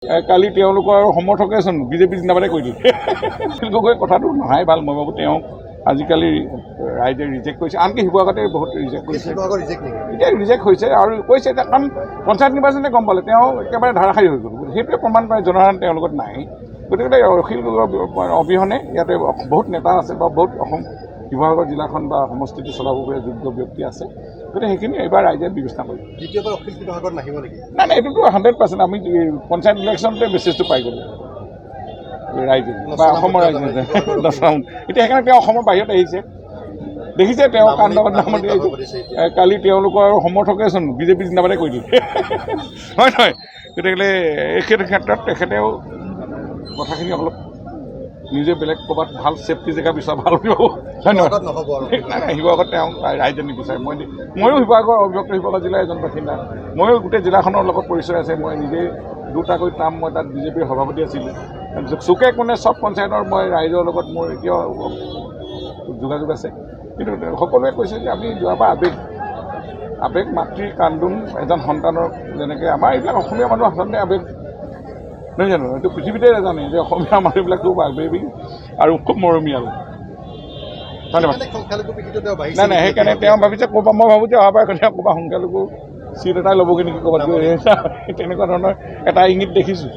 কালি তেওঁলোকৰ সমৰ্থকেচোন বিজেপি জিন্দাবাদে কৈ দিলে গগৈ কথাটো নহয় ভাল মই ভাবোঁ তেওঁক আজিকালি ৰাইজে ৰিজেক্ট কৰিছে আনকি শিৱসাগৰতে বহুত ৰিজেক্ট কৰিছে এতিয়া ৰিজেক্ট হৈছে আৰু কৈছে এতিয়া কাৰণ পঞ্চায়ত নিৰ্বাচনে গম পালে তেওঁ একেবাৰে ধাৰাসাৰী হৈ গ'ল সেইটোৱে প্ৰমাণ কৰে জনসাধাৰণ তেওঁৰ লগত নাই গতিকে অখিল গগৈ অবিহনে ইয়াতে বহুত নেতা আছে বা বহুত অসম শিৱসাগৰ জিলাখন বা সমষ্টিটো চলাব পৰা যোগ্য ব্যক্তি আছে গতিকে সেইখিনি এইবাৰ ৰাইজে বিবেচনা কৰিব দ্বিতীয়বাৰ অখিল শিৱসাগৰত নাহিব নেকি নাই নাই এইটোতো 100% আমি পঞ্চায়ত ইলেকশ্যনতে মেছেজটো পাই গ'লোঁ ৰাইজে বা অসমৰ ৰাইজে এতিয়া সেইকাৰণে তেওঁ অসমৰ বাহিৰত আহিছে দেখিছে তেওঁ কাণ্ডত নামত কালি তেওঁলোকৰ সমৰ্থকেচোন বিজেপি জিন্দাবাদে কৈ দিলে হয় নহয় গতিকে এইখিনি ক্ষেত্ৰত তেখেতেও কথাখিনি অলপ নিজে বেলেগ ক'ৰবাত ভাল ছেফটি জেগা বিচাৰ ভাল বুলি ভাবোঁ হয় নহয় নাই নাই শিৱসাগৰত তেওঁ ৰাইজে নিবিচাৰে ময়ো শিৱসাগৰ অবিভক্ত শিৱসাগৰ জিলাৰ এজন বাসিন্দা ময়ো গোটেই জিলাখনৰ লগত পৰিচয় আছে মই নিজে দুটাকৈ টাৰ্ম মই তাত বিজেপিৰ সভাপতি আছিলোঁ চুকে কোণে চব পঞ্চায়তৰ মই ৰাইজৰ লগত মোৰ এতিয়াও যোগাযোগ আছে কিন্তু সকলোৱে কৈছে যে আমি যোৱাবাৰ আৱেগ মাতৃৰ কান্দোন এজন সন্তানৰ যেনেকৈ আমাৰ এইবিলাক অসমীয়া মানুহ আচলতে আৱেগ নহয় জানো এইটো পৃথিৱীতে নাজানে যে অসমীয়া মানুহবিলাক খুব আৱেগিক আৰু খুব মৰমীয়াল ধন্যবাদ নাই নাই সেইকাৰণে তেওঁ ভাবিছে ক'ৰবাত মই ভাবোঁ যে অহাবাৰ ক'ৰবাত সংখ্যালঘু চিট এটাই ল'বগৈ নেকি ক'ৰবাত তেনেকুৱা ধৰণৰ এটা ইংগিত দেখিছোঁ